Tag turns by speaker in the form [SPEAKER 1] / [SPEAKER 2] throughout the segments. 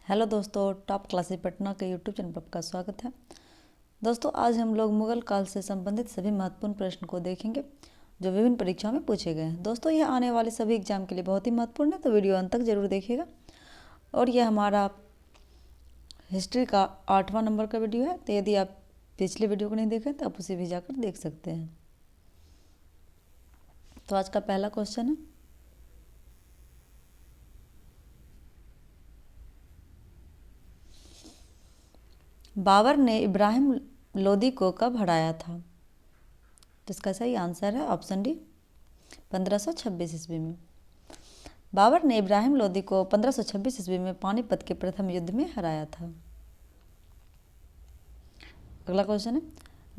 [SPEAKER 1] Hello दोस्तों, top classes Patna के YouTube channel पर आपका स्वागत है। दोस्तों, आज हम लोग मुगल काल से संबंधित सभी महत्वपूर्ण प्रश्न को देखेंगे जो विभिन्न परीक्षाओं में पूछे गए हैं। दोस्तों, यह आने वाले सभी एग्जाम के लिए बहुत ही महत्वपूर्ण है, तो वीडियो अंत तक जरूर देखिएगा। और यह हमारा हिस्ट्री का 8वां नंबर का वीडियो है, तो यदि आप पिछले वीडियो को नहीं देखें तो आप उसे भी जाकर देख सकते हैं। तो आज का पहला क्वेश्चन है, बाबर ने इब्राहिम लोदी को कब हराया था? तो इसका सही आंसर है ऑप्शन डी, 1526 ईस्वी में। बाबर ने इब्राहिम लोदी को 1526 ईस्वी में पानीपत के प्रथम युद्ध में हराया था। अगला क्वेश्चन है,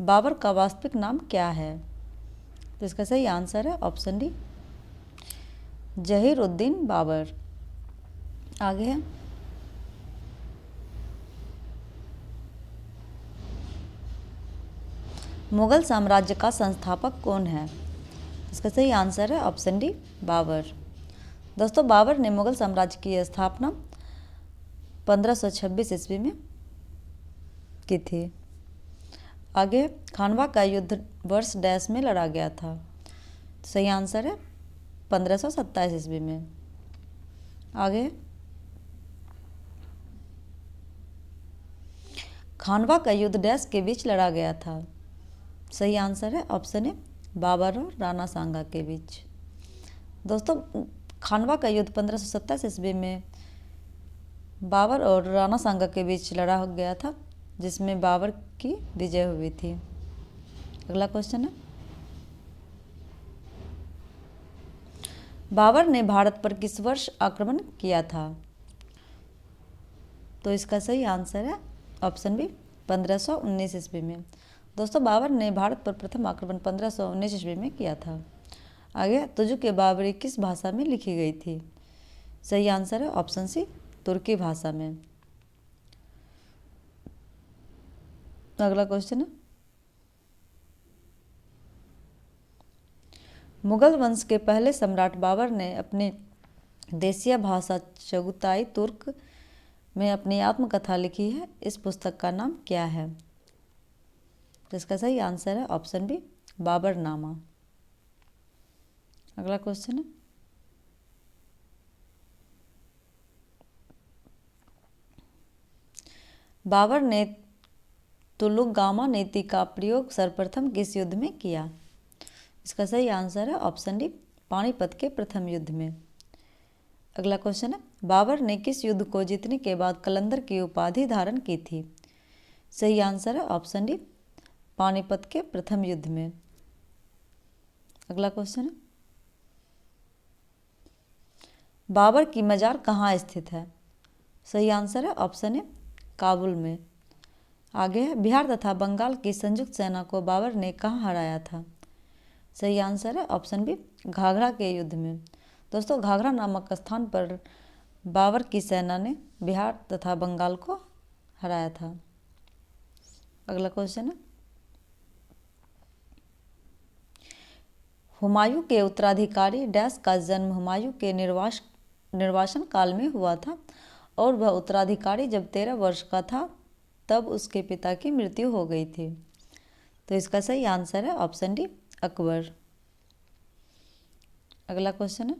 [SPEAKER 1] बाबर का वास्तविक नाम क्या है? तो इसका सही आंसर है ऑप्शन डी, जहीर-उद-दीन बाबर। आगे है, मुगल साम्राज्य का संस्थापक कौन है? इसका सही आंसर है ऑप्शन डी, बाबर। दोस्तों, बाबर ने मुगल साम्राज्य की स्थापना 1526 ईस्वी में की थी। आगे, खानवा का युद्ध वर्ष डैश में लड़ा गया था? सही आंसर है 1527 ईस्वी में। आगे, खानवा का युद्ध डैश के बीच लड़ा गया था? सही आंसर है ऑप्शन ए, बाबर और राणा सांगा के बीच। दोस्तों, खानवा का युद्ध 1527 ईस्वी में बाबर और राणा सांगा के बीच लड़ा गया था, जिसमें बाबर की विजय हुई थी। अगला क्वेश्चन है, बाबर ने भारत पर किस वर्ष आक्रमण किया था? तो इसका सही आंसर है ऑप्शन बी, 1519 ईस्वी में। दोस्तों, बाबर ने भारत पर प्रथम आक्रमण 1519 ईस्वी में किया था। आगे, तुजुक बाबरी किस भाषा में लिखी गई थी? सही आंसर है ऑप्शन सी, तुर्की भाषा में। अगला क्वेश्चन है, मुगल वंश के पहले सम्राट बाबर ने अपनी देशीय भाषा चगताई तुर्क में अपनी आत्मकथा लिखी है। इस पुस्तक का नाम क्या है? तो इसका सही आंसर है ऑप्शन बी, बाबरनामा। अगला क्वेश्चन है, बाबर ने तुलुगामा नीति का प्रयोग सर्वप्रथम किस युद्ध में किया? इसका सही आंसर है ऑप्शन डी, पानीपत के प्रथम युद्ध में। अगला क्वेश्चन है, बाबर ने किस युद्ध को जीतने के बाद कलंदर की उपाधि धारण की थी? सही आंसर है ऑप्शन डी, पानीपत के प्रथम युद्ध में। अगला क्वेश्चन है, बाबर की मजार कहाँ स्थित है? सही आंसर है ऑप्शन ए, काबुल में। आगे है, बिहार तथा बंगाल की संयुक्त सेना को बाबर ने कहाँ हराया था? सही आंसर है ऑप्शन बी, घाघरा के युद्ध में। दोस्तों, घाघरा नामक स्थान पर बाबर की सेना ने बिहार तथा बंगाल को हराया था। अगला क्वेश्चन है, हुमायूं के उत्तराधिकारी डैश का जन्म हुमायूं के निर्वासन काल में हुआ था और वह उत्तराधिकारी जब 13 वर्ष का था तब उसके पिता की मृत्यु हो गई थी। तो इसका सही आंसर है ऑप्शन डी, अकबर। अगला क्वेश्चन है,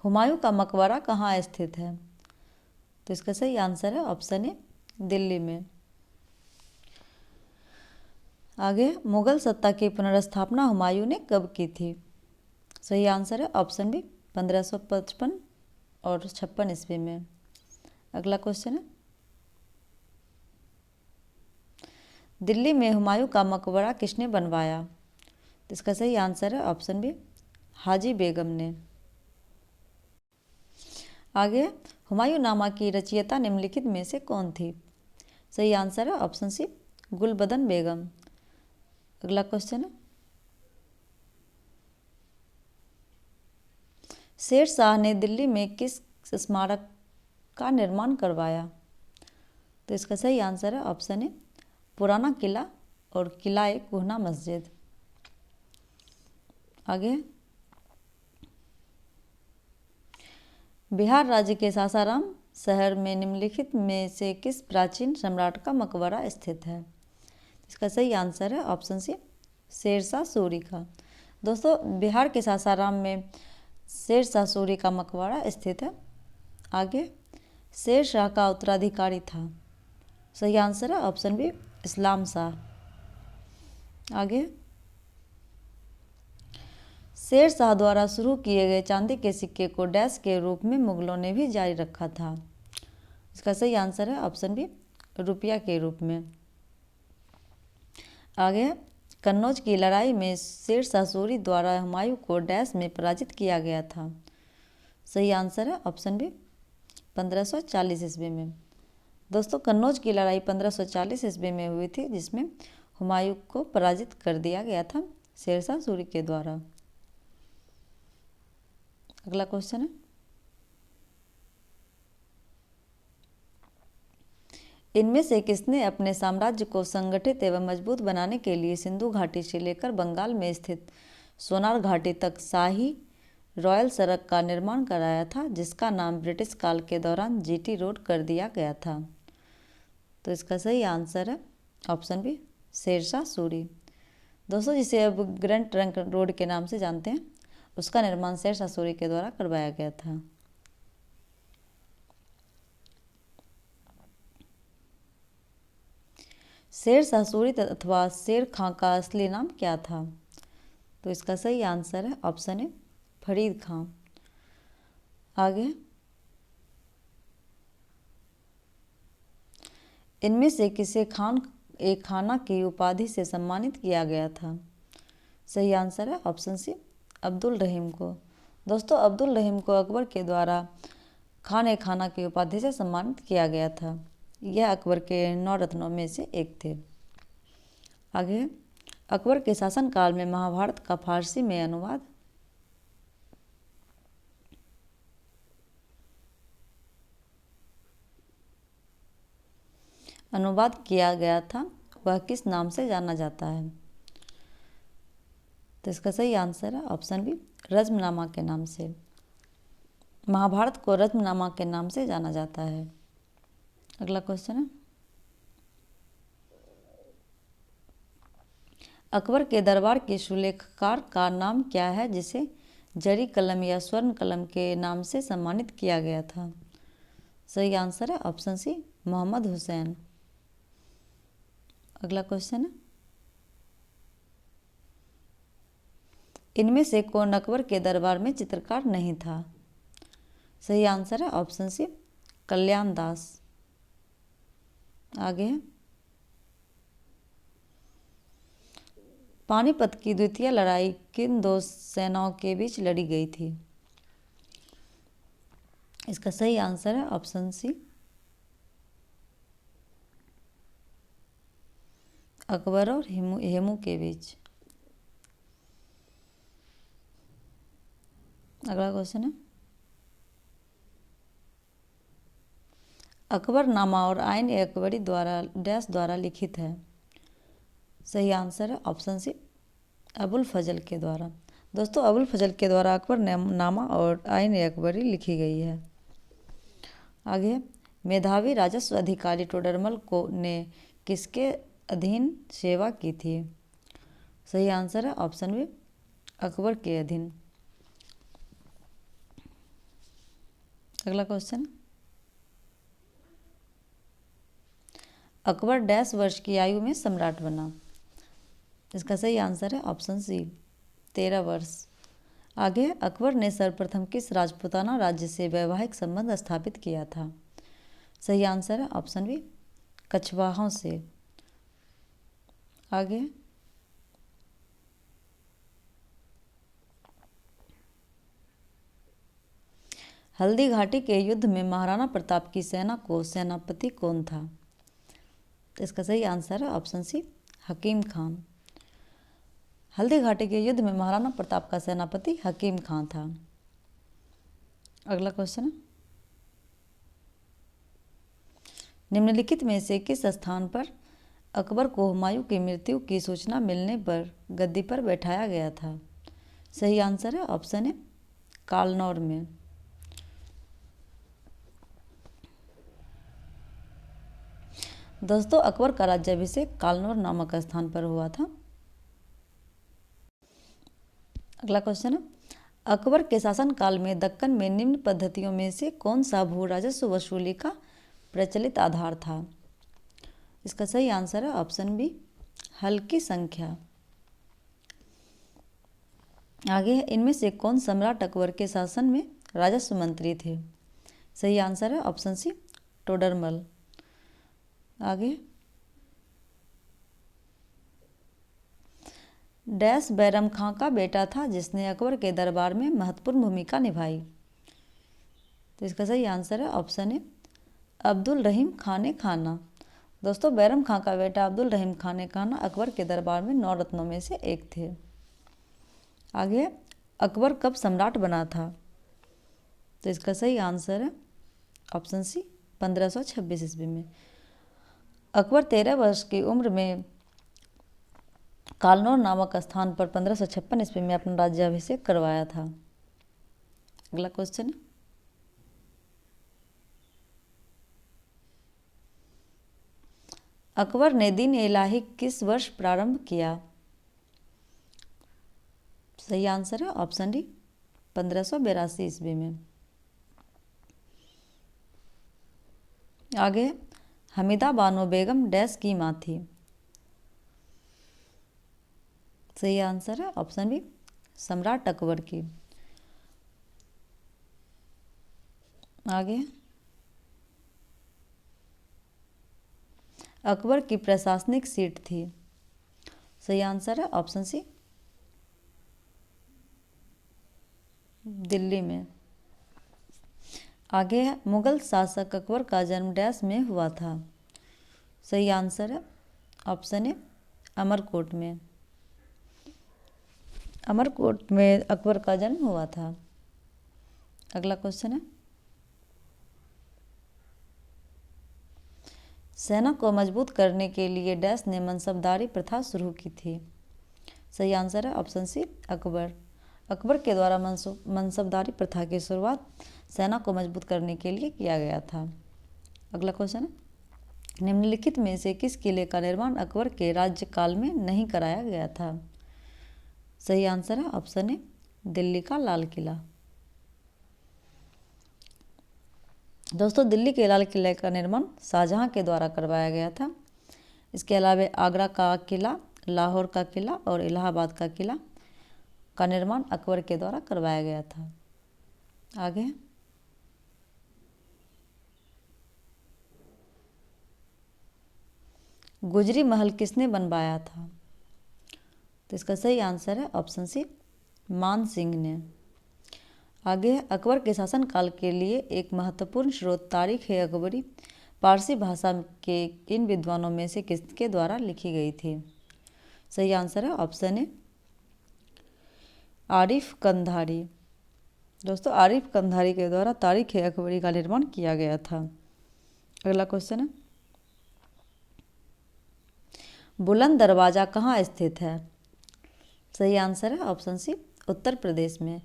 [SPEAKER 1] हुमायूं का मकबरा कहाँ स्थित है? तो इसका सही आंसर है ऑप्शन ए, दिल्ली में। आगे, मुगल सत्ता की पुनर्स्थापना हुमायूं ने कब की थी? सही आंसर है ऑप्शन बी, 1555 और 56 ईस्वी में। अगला क्वेश्चन है, दिल्ली में हुमायूं का मकबरा किसने बनवाया? तो इसका सही आंसर है ऑप्शन बी, हाजी बेगम ने। आगे, हुमायूं नामा की रचयिता निम्नलिखित में से कौन थी? सही आंसर है ऑप्शन सी, गुलबदन बेगम। अगला क्वेश्चन है, शेर शाह ने दिल्ली में किस स्मारक का निर्माण करवाया? तो इसका सही आंसर है ऑप्शन ए, पुराना किला और किला कुहना मस्जिद। आगे, बिहार राज्य के सासाराम शहर में निम्नलिखित में से किस प्राचीन सम्राट का मकबरा स्थित है? इसका सही आंसर है ऑप्शन सी, शेरशाह सूरी का। दोस्तों, बिहार के सासाराम में शेरशाह सूरी का मकबरा स्थित है। आगे, शेरशाह का उत्तराधिकारी था। सही आंसर है ऑप्शन बी, इस्लाम शाह। आगे, शेरशाह द्वारा शुरू किए गए चांदी के सिक्के को डैश के रूप में मुगलों ने भी जारी रखा था। इसका सही आंसर है ऑप्शन बी, रुपया के रूप में। आगे, कन्नौज की लड़ाई में शेरशाह सूरी द्वारा हुमायूं को डैश में पराजित किया गया था। सही आंसर है ऑप्शन बी, 1540 ईस्वी में। दोस्तों, कन्नौज की लड़ाई 1540 ईस्वी में हुई थी, जिसमें हुमायूं को पराजित कर दिया गया था शेरशाह सूरी के द्वारा। अगला क्वेश्चन है, इनमें से किसने अपने साम्राज्य को संगठित एवं मजबूत बनाने के लिए सिंधु घाटी से लेकर बंगाल में स्थित सोनार घाटी तक शाही रॉयल सड़क का निर्माण कराया था, जिसका नाम ब्रिटिश काल के दौरान जीटी रोड कर दिया गया था? तो इसका सही आंसर है ऑप्शन बी, शेरशाह सूरी। दोस्तों, जिसे अब ग्रैंड ट्रंक रोड के नाम से जानते हैं, उसका निर्माण शेरशाह सूरी के द्वारा करवाया गया था। शेरशाह सूरी अथवा शेर खां का असली नाम क्या था? तो इसका सही आंसर है ऑप्शन ए, फरीद खां। आगे, इनमें से किसे खान ए खाना की उपाधि से सम्मानित किया गया था? सही आंसर है ऑप्शन सी, अब्दुल रहीम को। दोस्तों, अब्दुल रहीम को अकबर के द्वारा खान ए खाना की उपाधि से सम्मानित किया गया था। यह अकबर के 9 रत्नों में से एक थे। आगे, अकबर के शासनकाल में महाभारत का फारसी में अनुवाद किया गया था, वह किस नाम से जाना जाता है? तो इसका सही आंसर है ऑप्शन बी, रज्मनामा के नाम से। महाभारत को रज्मनामा के नाम से जाना जाता है। अगला क्वेश्चन है, अकबर के दरबार के सुलेखकार का नाम क्या है, जिसे जरी कलम या स्वर्ण कलम के नाम से सम्मानित किया गया था? सही आंसर है ऑप्शन सी, मोहम्मद हुसैन। अगला क्वेश्चन है, इनमें से कौन अकबर के दरबार में चित्रकार नहीं था? सही आंसर है ऑप्शन सी, कल्याण दास। आगे, पानीपत की द्वितीय लड़ाई किन दो सेनाओं के बीच लड़ी गई थी? इसका सही आंसर है ऑप्शन सी, अकबर और हेमू के बीच। अगला क्वेश्चन है, अकबरनामा और आइन ए अकबरी द्वारा डैश द्वारा लिखित है? सही आंसर है ऑप्शन सी, अबुल फजल के द्वारा। दोस्तों, अबुल फजल के द्वारा अकबरनामा और आइन ए अकबरी लिखी गई है। आगे, मेधावी राजस्व अधिकारी टोडरमल को ने किसके अधीन सेवा की थी? सही आंसर है ऑप्शन बी, अकबर के अधीन। अगला क्वेश्चन, अकबर डैश वर्ष की आयु में सम्राट बना? इसका सही आंसर है ऑप्शन सी, 13 वर्ष। आगे, अकबर ने सर्वप्रथम किस राजपूताना राज्य से वैवाहिक संबंध स्थापित किया था? सही आंसर है ऑप्शन बी, कछवाहों से। आगे, हल्दी घाटी के युद्ध में महाराणा प्रताप की सेना को सेनापति कौन था? तो इसका सही आंसर है ऑप्शन सी, हकीम खान। हल्दी घाटी के युद्ध में महाराणा प्रताप का सेनापति हकीम खान था। अगला क्वेश्चन है, निम्नलिखित में से किस स्थान पर अकबर को हुमायूं की मृत्यु की सूचना मिलने पर गद्दी पर बैठाया गया था? सही आंसर है ऑप्शन ए, कालनौर में। दोस्तों अकबर का राज्याभिषेक कालनौर नामक स्थान पर हुआ था। अगला क्वेश्चन है, अकबर के शासनकाल में दक्कन में निम्न पद्धतियों में से कौन सा भू राजस्व वसूली का प्रचलित आधार था? इसका सही आंसर है ऑप्शन बी, हल्की संख्या। आगे है, इनमें से कौन सम्राट अकबर के शासन में राजस्व मंत्री थे? सही आंसर है ऑप्शन सी, टोडरमल। आगे, डैश बैरम खां का बेटा था जिसने अकबर के दरबार में महत्वपूर्ण भूमिका निभाई? तो इसका सही आंसर है ऑप्शन ए, अब्दुल रहीम खान खाना। दोस्तों बैरम खां का बेटा अब्दुल रहीम खान खाना अकबर के दरबार में 9 रत्नों में से एक थे। आगे, अकबर कब सम्राट बना था? तो इसका सही आंसर है ऑप्शन सी, 1526 ईस्वी में। अकबर 13 वर्ष की उम्र में कालनौर नामक स्थान पर 1556 ईस्वी में अपना राज्याभिषेक करवाया था। अगला क्वेश्चन है, अकबर ने दीन इलाही किस वर्ष प्रारंभ किया? सही आंसर है ऑप्शन डी, 1582 ईस्वी में। आगे, हमीदा बानो बेगम डैश की माँ थी? सही आंसर है ऑप्शन बी, सम्राट अकबर की। आगे, अकबर की प्रशासनिक सीट थी? सही आंसर है ऑप्शन सी, दिल्ली में। आगे है, मुगल शासक अकबर का जन्म डैश में हुआ था? सही आंसर है ऑप्शन ए, अमरकोट में। अमरकोट में अकबर का जन्म हुआ था। अगला क्वेश्चन है, सेना को मजबूत करने के लिए डैश ने मनसबदारी प्रथा शुरू की थी? सही आंसर है ऑप्शन सी, अकबर। अकबर के द्वारा मनसबदारी प्रथा की शुरुआत सेना को मजबूत करने के लिए किया गया था। अगला क्वेश्चन है, निम्नलिखित में से किस किले का निर्माण अकबर के राज्यकाल में नहीं कराया गया था? सही आंसर है ऑप्शन ए, दिल्ली का लाल किला। दोस्तों दिल्ली के लाल किले का निर्माण शाहजहां के द्वारा करवाया गया था। इसके अलावा आगरा का किला, लाहौर का किला और इलाहाबाद का किला का निर्माण अकबर के द्वारा करवाया गया था। आगे, गुजरी महल किसने बनवाया था? तो इसका सही आंसर है ऑप्शन सी, मान सिंह ने। आगे है, अकबर के शासनकाल के लिए एक महत्वपूर्ण स्रोत तारीख है अकबरी पारसी भाषा के इन विद्वानों में से किसके द्वारा लिखी गई थी? सही आंसर है ऑप्शन ए, आरिफ कंधारी। दोस्तों आरिफ कंधारी के द्वारा तारीख है अकबरी का निर्माण किया गया था। अगला क्वेश्चन है, बुलंद दरवाज़ा कहाँ स्थित है? सही आंसर है ऑप्शन सी, उत्तर प्रदेश में।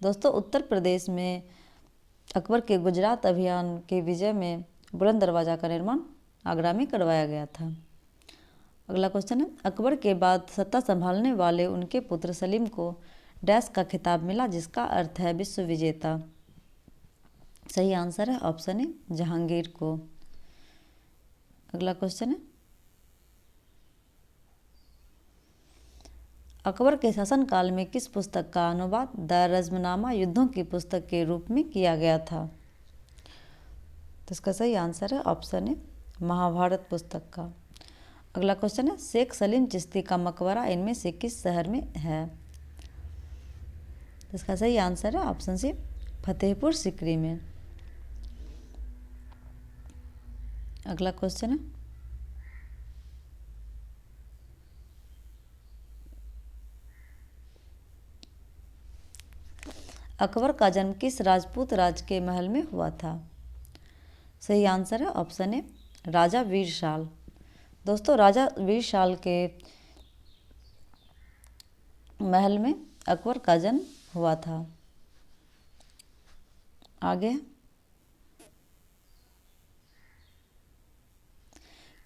[SPEAKER 1] दोस्तों उत्तर प्रदेश में अकबर के गुजरात अभियान के विजय में बुलंद दरवाज़ा का निर्माण आगरा में करवाया गया था। अगला क्वेश्चन है, अकबर के बाद सत्ता संभालने वाले उनके पुत्र सलीम को डैश का खिताब मिला जिसका अर्थ है विश्व विजेता? सही आंसर है ऑप्शन ए, जहांगीर को। अगला क्वेश्चन है, अकबर के शासनकाल में किस पुस्तक का अनुवाद द रज़्मनामा युद्धों की पुस्तक के रूप में किया गया था? तो इसका सही आंसर है ऑप्शन ए, महाभारत पुस्तक का। अगला क्वेश्चन है, शेख सलीम चिश्ती का मकबरा इनमें से किस शहर में है? तो इसका सही आंसर है ऑप्शन सी, फतेहपुर सिकरी में। अगला क्वेश्चन है, अकबर का जन्म किस राजपूत राज के महल में हुआ था? सही आंसर है ऑप्शन ए, राजा वीरशाल। दोस्तों राजा वीरशाल के महल में अकबर का जन्म हुआ था। आगे,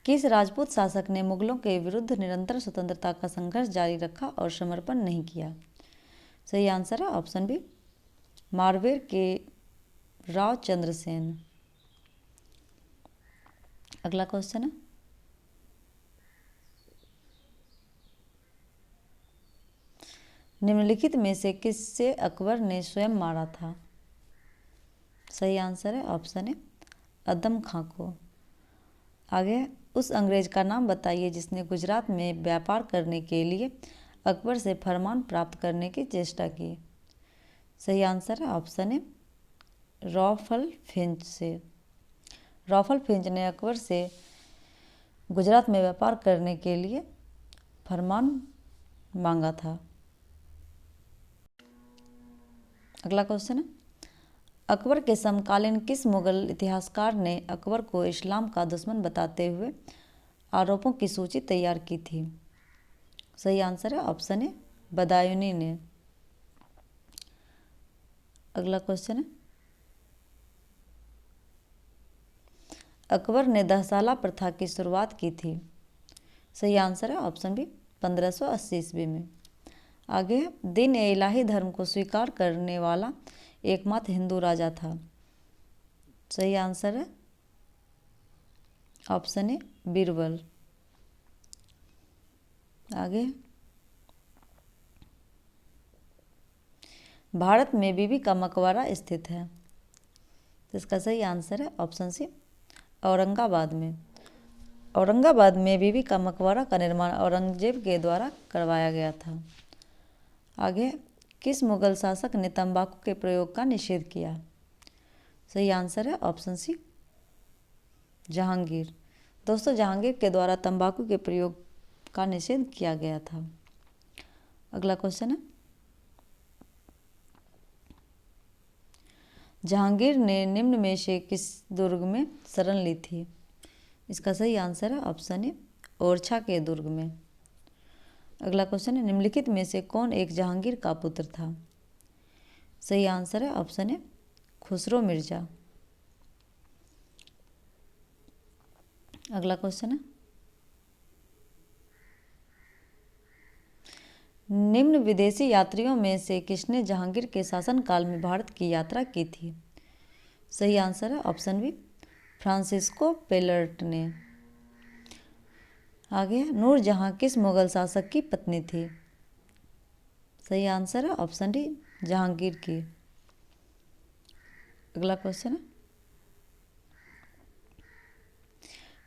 [SPEAKER 1] किस राजपूत शासक ने मुगलों के विरुद्ध निरंतर स्वतंत्रता का संघर्ष जारी रखा और समर्पण नहीं किया? सही आंसर है ऑप्शन बी, मारवेर के राव चंद्र सेन। अगला क्वेश्चन है, निम्नलिखित में से किससे अकबर ने स्वयं मारा था? सही आंसर है ऑप्शन ए, अदम खां को। आगे, उस अंग्रेज का नाम बताइए जिसने गुजरात में व्यापार करने के लिए अकबर से फरमान प्राप्त करने की चेष्टा की। सही आंसर है ऑप्शन ए, रॉफल फिंच से। रॉफल फिंच ने अकबर से गुजरात में व्यापार करने के लिए फरमान मांगा था। अगला क्वेश्चन है, अकबर के समकालीन किस मुगल इतिहासकार ने अकबर को इस्लाम का दुश्मन बताते हुए आरोपों की सूची तैयार की थी? सही आंसर है ऑप्शन ए, बदायूनी ने। अगला क्वेश्चन है, अकबर ने दहसाला प्रथा की शुरुआत की थी? सही आंसर है ऑप्शन बी, 1580 ईस्वी में। आगे, दीन ए इलाही धर्म को स्वीकार करने वाला एकमात्र हिंदू राजा था? सही आंसर है ऑप्शन ए, बीरबल। आगे, भारत में बीबी का मकबरा स्थित है? तो इसका सही आंसर है ऑप्शन सी, औरंगाबाद में। औरंगाबाद में बीबी का मकबरा का निर्माण औरंगजेब के द्वारा करवाया गया था। आगे, किस मुगल शासक ने तंबाकू के प्रयोग का निषेध किया? सही आंसर है ऑप्शन सी, जहांगीर। दोस्तों, जहांगीर के द्वारा तंबाकू के प्रयोग का निषेध किया गया था। अगला क्वेश्चन है, जहांगीर ने निम्न में से किस दुर्ग में शरण ली थी? इसका सही आंसर है ऑप्शन ए, ओरछा के दुर्ग में। अगला क्वेश्चन है, निम्नलिखित में से कौन एक जहांगीर का पुत्र था? सही आंसर है ऑप्शन ए, खुसरो मिर्जा। अगला क्वेश्चन है, निम्न विदेशी यात्रियों में से किसने जहांगीर के शासनकाल में भारत की यात्रा की थी? सही आंसर है ऑप्शन बी, फ्रांसिस्को पेलर्ट ने। आगे, नूरजहां किस मुगल शासक की पत्नी थी? सही आंसर है ऑप्शन डी, जहांगीर की। अगला क्वेश्चन है,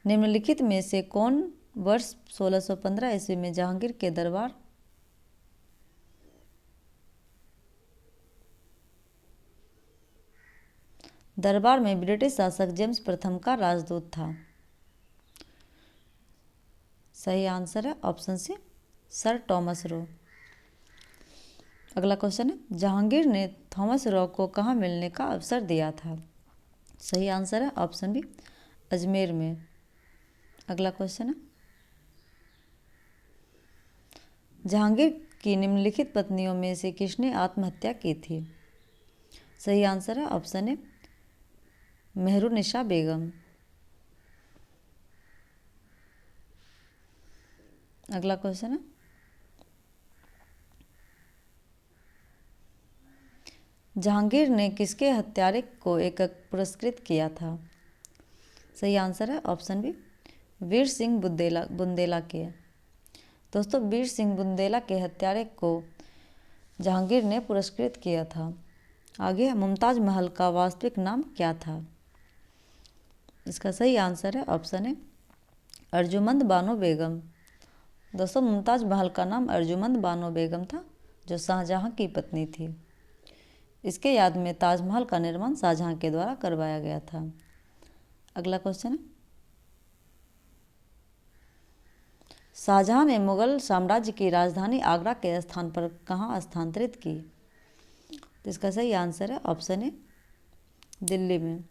[SPEAKER 1] निम्नलिखित में से कौन वर्ष 1615 ईस्वी में जहांगीर के दरबार में ब्रिटिश शासक जेम्स प्रथम का राजदूत था? सही आंसर है option C, sir Thomas Roe. अगला क्वेश्चन है, जहांगीर ने थॉमस रो को कहाँ मिलने का अवसर दिया था? सही आंसर है ऑप्शन बी, अजमेर में। अगला क्वेश्चन है, जहांगीर की निम्नलिखित पत्नियों में से किसने आत्महत्या की थी? सही आंसर है ऑप्शन ए, मेहरुनिसा बेगम। अगला क्वेश्चन है, जहांगीर ने किसके हत्यारे को एक पुरस्कृत किया था? सही आंसर है ऑप्शन बी, वीर सिंह बुंदेला के। दोस्तों, वीर सिंह बुंदेला के हत्यारे को जहांगीर ने पुरस्कृत किया था। आगे, मुमताज महल का वास्तविक नाम क्या था? इसका सही आंसर है ऑप्शन ए, अर्जुमंद बानो बेगम। दोस्तों, मुमताज महल का नाम अर्जुमंद बानो बेगम था, जो शाहजहां की पत्नी थी। इसके याद में ताजमहल का निर्माण शाहजहां के द्वारा करवाया गया था। अगला क्वेश्चन है, शाहजहां ने मुगल साम्राज्य की राजधानी आगरा के स्थान पर कहाँ स्थानांतरित की? तो इसका सही आंसर है ऑप्शन ए, दिल्ली में।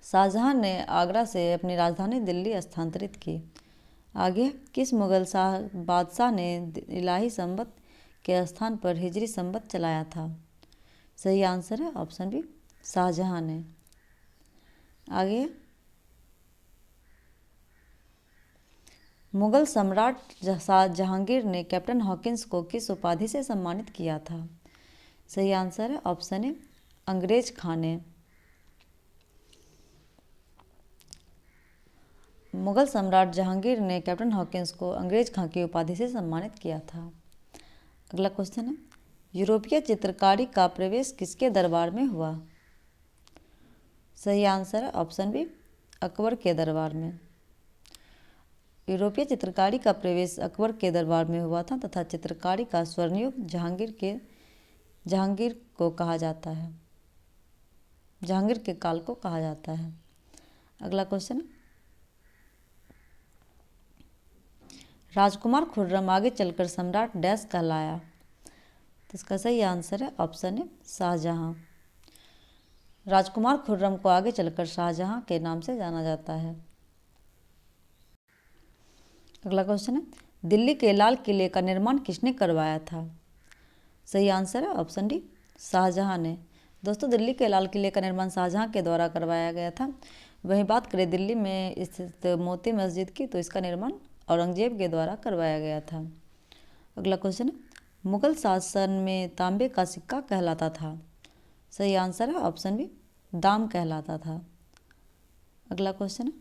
[SPEAKER 1] शाहजहां ने आगरा से अपनी राजधानी दिल्ली स्थानांतरित की। आगे, किस मुगल बादशाह ने इलाही संबत के स्थान पर हिजरी संबत चलाया था? सही आंसर है ऑप्शन बी, शाहजहां ने। आगे, मुगल सम्राट शाह जहांगीर ने कैप्टन हॉकिंस को किस उपाधि से सम्मानित किया था? सही आंसर है ऑप्शन ए अंग्रेज खां ने। मुगल सम्राट जहांगीर ने कैप्टन हॉकिंस को अंग्रेज खां की उपाधि से सम्मानित किया था। अगला क्वेश्चन है, यूरोपीय चित्रकारी का प्रवेश किसके दरबार में हुआ? सही आंसर है ऑप्शन बी अकबर के दरबार में। यूरोपीय चित्रकारी का प्रवेश अकबर के दरबार में हुआ था तथा चित्रकारी का स्वर्णयुग जहांगीर को कहा जाता है, जहांगीर के काल को कहा जाता है। अगला क्वेश्चन, राजकुमार खुर्रम आगे चलकर सम्राट डैश कहलाया? तो इसका सही आंसर है ऑप्शन ए शाहजहां। राजकुमार खुर्रम को आगे चलकर शाहजहां के नाम से जाना जाता है। अगला क्वेश्चन है, दिल्ली के लाल किले का निर्माण किसने करवाया था? सही आंसर है ऑप्शन डी शाहजहां ने। दोस्तों, दिल्ली के लाल किले का निर्माण शाहजहां के द्वारा करवाया गया था। वहीं बात करें दिल्ली में स्थित मोती मस्जिद की, तो इसका निर्माण औरंगजेब के द्वारा करवाया गया था। अगला क्वेश्चन, मुगल शासन में तांबे का सिक्का कहलाता था? सही आंसर है ऑप्शन बी दाम कहलाता था। अगला क्वेश्चन,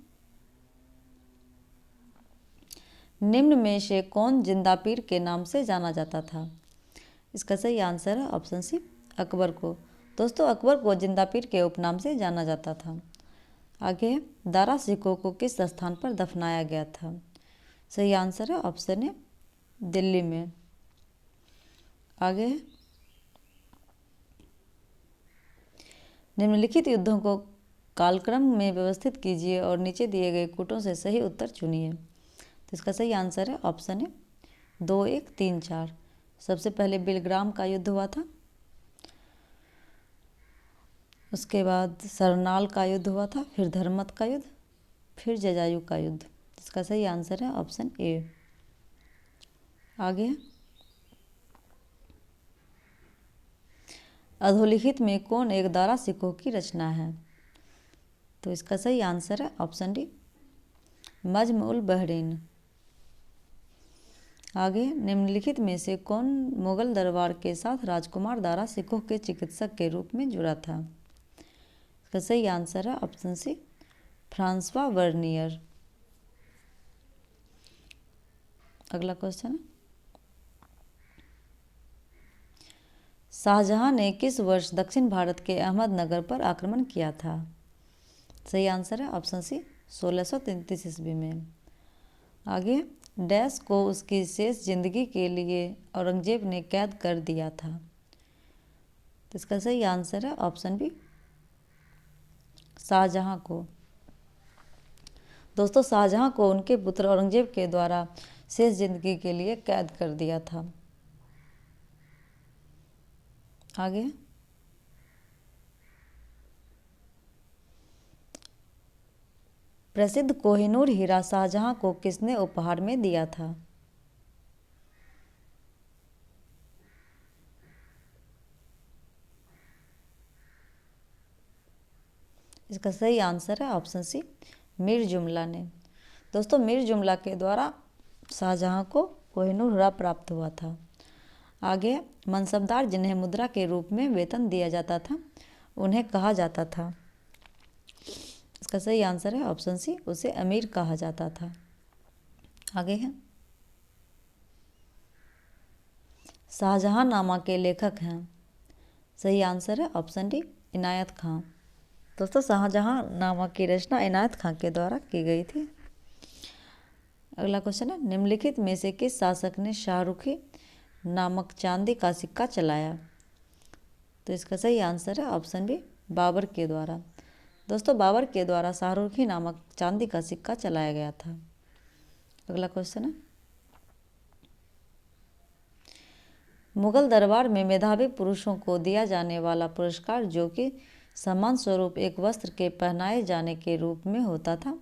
[SPEAKER 1] निम्न में से कौन जिंदा पीर के नाम से जाना जाता था? इसका सही आंसर है ऑप्शन सी अकबर को। दोस्तों, अकबर को जिंदा पीर के उपनाम से जाना जाता था। आगे है, दारा सिकों को किस स्थान पर दफनाया गया था? सही आंसर है ऑप्शन ए दिल्ली में। आगे है, निम्नलिखित युद्धों को कालक्रम में व्यवस्थित कीजिए और नीचे दिए गए कूटों से सही उत्तर चुनिए। तो इसका सही आंसर है ऑप्शन ए 2, 1, 3, 4। सबसे पहले बिलग्राम का युद्ध हुआ था, उसके बाद सरनाल का युद्ध हुआ था, फिर धर्मत का युद्ध, फिर जजायु का युद्ध। इसका सही आंसर है ऑप्शन ए। आगे, अधोलिखित में कौन एक दारा सिकोह की रचना है? तो इसका सही आंसर है ऑप्शन डी मज्म उल बहरीन। आगे, निम्नलिखित में से कौन मुगल दरबार के साथ राजकुमार दारा सिकोह के चिकित्सक के रूप में जुड़ा था? इसका सही आंसर है ऑप्शन सी फ्रांसवा वर्नियर। अगला क्वेश्चन, शाहजहां ने किस वर्ष दक्षिण भारत के अहमदनगर पर आक्रमण किया था? सही आंसर है ऑप्शन सी 1633 ईस्वी में। आगे, डैश को उसकी शेष जिंदगी के लिए औरंगजेब ने कैद कर दिया था? तो इसका सही आंसर है ऑप्शन बी शाहजहां को। दोस्तों, शाहजहां को उनके पुत्र औरंगजेब के द्वारा शेष जिंदगी के लिए कैद कर दिया था। आगे, प्रसिद्ध कोहिनूर हीरा शाहजहां को किसने उपहार में दिया था? इसका सही आंसर है ऑप्शन सी मीर जुमला ने। दोस्तों, मीर जुमला के द्वारा शाहजहां को कोहिनूर हीरा प्राप्त हुआ था। आगे, मनसबदार जिन्हें मुद्रा के रूप में वेतन दिया जाता था उन्हें कहा जाता था? इसका सही आंसर है ऑप्शन सी उसे अमीर कहा जाता था। आगे है, शाहजहां नामा के लेखक हैं? सही आंसर है ऑप्शन डी इनायत खां। दोस्तों, शाहजहां नामा की रचना इनायत खां के द्वारा की गई थी। अगला क्वेश्चन है, निम्नलिखित में से किस शासक ने शाहरुखी नामक चांदी का सिक्का चलाया? तो इसका सही आंसर है ऑप्शन बी बाबर के द्वारा। दोस्तों, बाबर के द्वारा शाहरुखी नामक चांदी का सिक्का चलाया गया था। अगला क्वेश्चन है, मुगल दरबार में मेधावी पुरुषों को दिया जाने वाला पुरस्कार जो कि सम्मान स्वरूप एक वस्त्र के पहनाए जाने के रूप में होता था,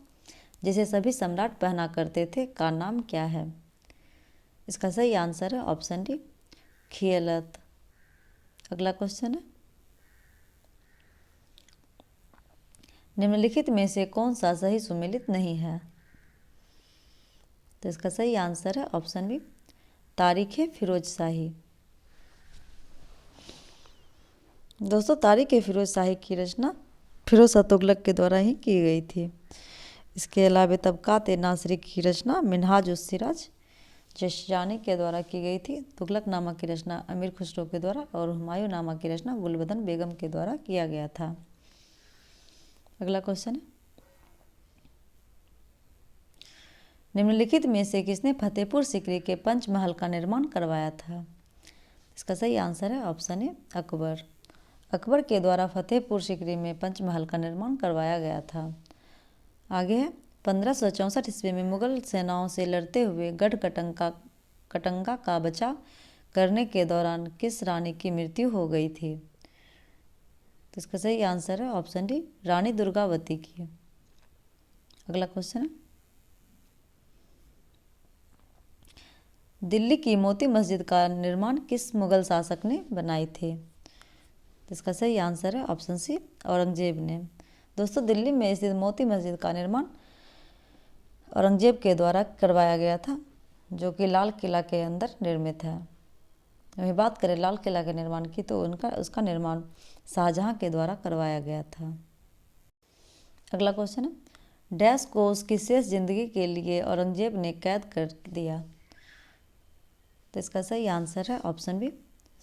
[SPEAKER 1] जिसे सभी सम्राट पहना करते थे, का नाम क्या है? इसका सही आंसर है ऑप्शन डी खियलत। अगला क्वेश्चन है, निम्नलिखित में से कौन सा सही सुमेलित नहीं है? तो इसका सही आंसर है ऑप्शन बी तारीख फिरोज शाही। दोस्तों तारीख फिरोज शाही की रचना फिरोज शाह तुगलक के द्वारा ही की गई थी। इसके अलावा तबकात नासरी की रचना मिनहाज उस सिराज जशजानी के द्वारा की गई थी। तुगलकनामा की रचना अमीर खुसरो के द्वारा और हुमायूं नामा की रचना गुलबदन बेगम के द्वारा किया गया था। अगला क्वेश्चन है, निम्नलिखित में से किसने फतेहपुर सीकरी के पंचमहल का निर्माण करवाया था? इसका सही आंसर है ऑप्शन ए अकबर। अकबर के द्वारा फतेहपुर सीकरी में पंचमहल का निर्माण करवाया गया था। आगे है, 1564 ईस्वी में मुगल सेनाओं से लड़ते हुए गढ़ कटंगा का बचाव करने के दौरान किस रानी की मृत्यु हो गई थी? तो इसका सही आंसर है ऑप्शन डी रानी दुर्गावती की। अगला क्वेश्चन है, दिल्ली की मोती मस्जिद का निर्माण किस मुगल शासक ने बनाई थी? तो इसका सही आंसर है ऑप्शन सी औरंगजेब ने। दोस्तों दिल्ली में स्थित मोती मस्जिद का निर्माण औरंगजेब के द्वारा करवाया गया था, जो कि लाल किला के अंदर निर्मित है। वही बात करें लाल किला के निर्माण की तो उसका निर्माण शाहजहां के द्वारा करवाया गया था। अगला क्वेश्चन है, डैश को उसकी शेष जिंदगी के लिए औरंगजेब ने कैद कर दिया? तो इसका सही आंसर है ऑप्शन बी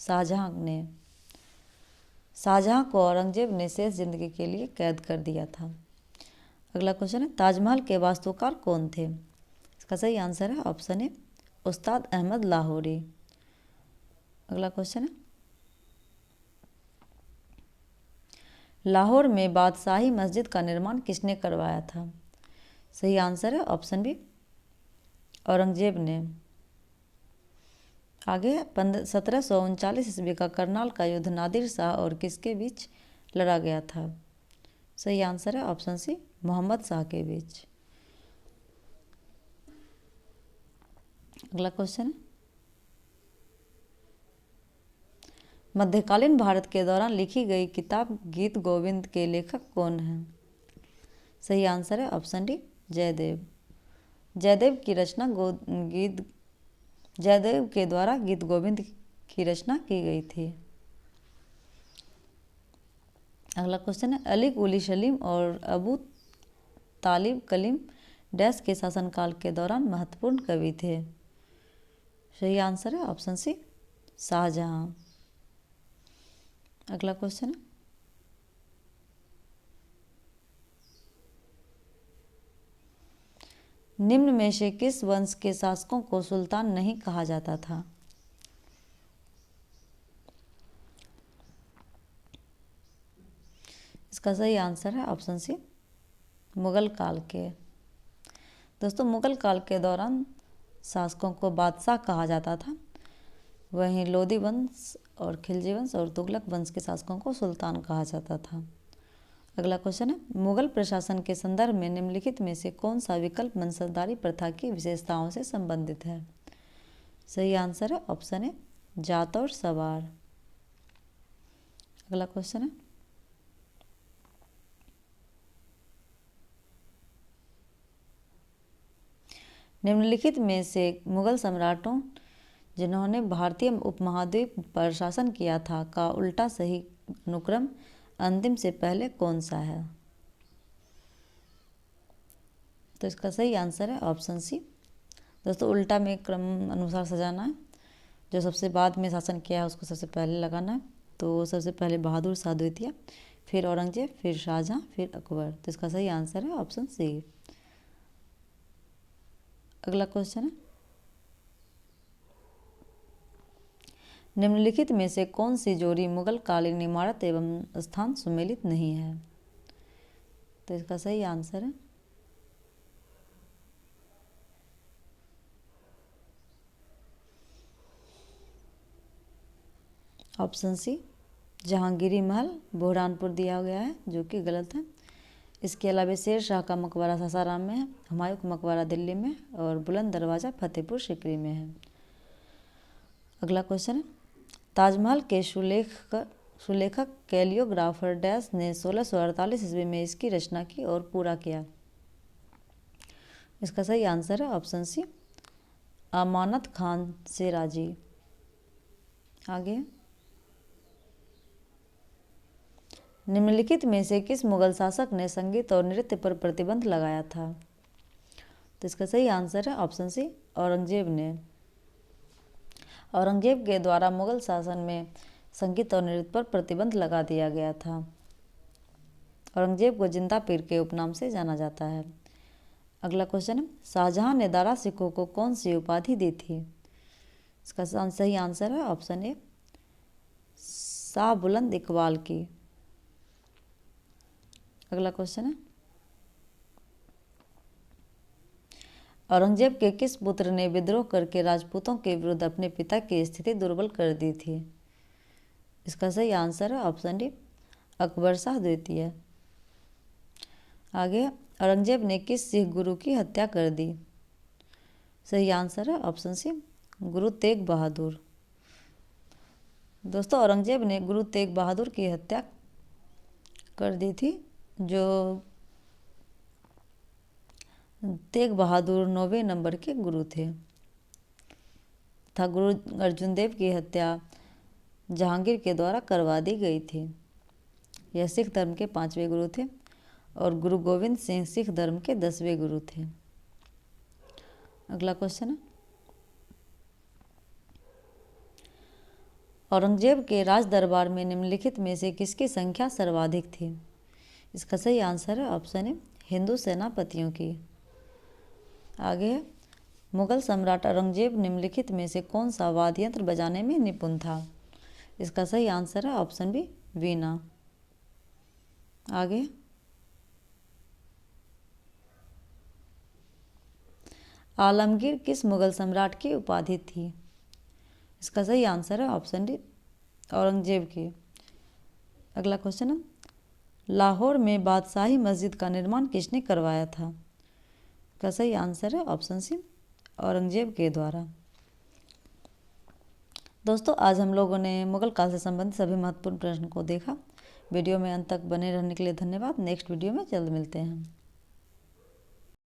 [SPEAKER 1] शाहजहां ने। शाहजहां को औरंगजेब ने शेष जिंदगी के लिए कैद कर दिया था। अगला क्वेश्चन है, ताजमहल के वास्तुकार कौन थे? इसका सही आंसर है ऑप्शन ए उस्ताद अहमद लाहौरी। अगला क्वेश्चन है, लाहौर में बादशाही मस्जिद का निर्माण किसने करवाया था? सही आंसर है ऑप्शन बी औरंगजेब ने। आगे 1739 ईस्वी का करनाल का युद्ध नादिर शाह और किसके बीच लड़ा गया था? सही आंसर है ऑप्शन सी मोहम्मद शाह के बीच। अगला क्वेश्चन है, मध्यकालीन भारत के दौरान लिखी गई किताब गीत गोविंद के लेखक कौन हैं? सही आंसर है ऑप्शन डी जयदेव। जयदेव के द्वारा गीत गोविंद की रचना की गई थी। अगला क्वेश्चन है, अली कुली सलीम और अबू तालिब कलीम डैश के शासनकाल के दौरान महत्वपूर्ण कवि थे? सही आंसर है ऑप्शन सी शाहजहां। अगला क्वेश्चन है, निम्न में से किस वंश के शासकों को सुल्तान नहीं कहा जाता था? इसका सही आंसर है ऑप्शन सी मुगल काल के। दोस्तों मुगल काल के दौरान शासकों को बादशाह कहा जाता था, वहीं लोदी वंश और खिलजी वंश और तुगलक वंश के शासकों को सुल्तान कहा जाता था। अगला क्वेश्चन है, मुगल प्रशासन के संदर्भ में निम्नलिखित में से कौन सा विकल्प मनसबदारी प्रथा की विशेषताओं से संबंधित है? सही आंसर है ऑप्शन ए जात और सवार। अगला क्वेश्चन है, निम्नलिखित में से मुगल सम्राटों जिन्होंने भारतीय उपमहाद्वीप पर शासन किया था का उल्टा सही अनुक्रम अंतिम से पहले कौन सा है? तो इसका सही आंसर है ऑप्शन सी। दोस्तों उल्टा में क्रम अनुसार सजाना है, जो सबसे बाद में शासन किया है उसको सबसे पहले लगाना है। तो सबसे पहले बहादुर शाह द्वितीय, फिर औरंगजेब, फिर शाहजहां, फिर अकबर। तो इसका सही आंसर है ऑप्शन सी। अगला क्वेश्चन है, निम्नलिखित में से कौन सी जोड़ी मुगल कालीन इमारत एवं स्थान सुमेलित नहीं है? तो इसका सही आंसर है ऑप्शन सी जहांगीरी महल बुरहानपुर दिया गया है, जो कि गलत है। इसके अलावा शेर शाह का मकबरा सासाराम में है, हुमायूं का मकबरा दिल्ली में और बुलंद दरवाज़ा फतेहपुर सीकरी में है। अगला क्वेश्चन है, ताजमहल के सुलेखक कैलियोग्राफर डैश ने 1648 ईस्वी में इसकी रचना की और पूरा किया? इसका सही आंसर है ऑप्शन सी अमानत खान से राजी। आगे, निम्नलिखित में से किस मुगल शासक ने संगीत और नृत्य पर प्रतिबंध लगाया था? तो इसका सही आंसर है ऑप्शन सी, औरंगजेब ने। औरंगजेब के द्वारा मुगल शासन में संगीत और नृत्य पर प्रतिबंध लगा दिया गया था। औरंगजेब को जिंदा पीर के उपनाम से जाना जाता है। अगला क्वेश्चन है, शाहजहां ने दारा सिखों को कौन सी उपाधि दी थी? इसका सही आंसर है ऑप्शन ए, शाह बुलंद इकबाल की। अगला क्वेश्चन है, औरंगजेब के किस पुत्र ने विद्रोह करके राजपूतों के विरुद्ध अपने पिता की स्थिति दुर्बल कर दी थी? इसका सही आंसर है ऑप्शन डी, अकबर शाह द्वितीय। आगे, औरंगजेब ने किस सिख गुरु की हत्या कर दी? सही आंसर है ऑप्शन सी, गुरु तेग बहादुर। दोस्तों, औरंगजेब ने गुरु तेग बहादुर की हत्या कर दी थी, जो तेग बहादुर 9वें नंबर के गुरु थे। तथा गुरु अर्जुन देव की हत्या जहांगीर के द्वारा करवा दी गई थी। यह सिख धर्म के 5वें गुरु थे और गुरु गोविंद सिंह सिख धर्म के 10वें गुरु थे। अगला क्वेश्चन है, औरंगजेब के राज दरबार में निम्नलिखित में से किसकी संख्या सर्वाधिक थी? इसका सही आंसर है ऑप्शन ए, हिंदू सेनापतियों की। आगे, मुगल सम्राट औरंगजेब निम्नलिखित में से कौन सा वाद्य यंत्र बजाने में निपुण था? इसका सही आंसर है ऑप्शन बी, वीणा। आगे, आलमगीर किस मुगल सम्राट की उपाधि थी? इसका सही आंसर है ऑप्शन डी, औरंगजेब की। अगला क्वेश्चन है, लाहौर में बादशाही मस्जिद का निर्माण किसने करवाया था? इसका सही आंसर है ऑप्शन सी, औरंगजेब के द्वारा। दोस्तों, आज हम लोगों ने मुगल काल से संबंधित सभी महत्वपूर्ण प्रश्न को देखा। वीडियो में अंत तक बने रहने के लिए धन्यवाद। नेक्स्ट वीडियो में जल्द मिलते हैं।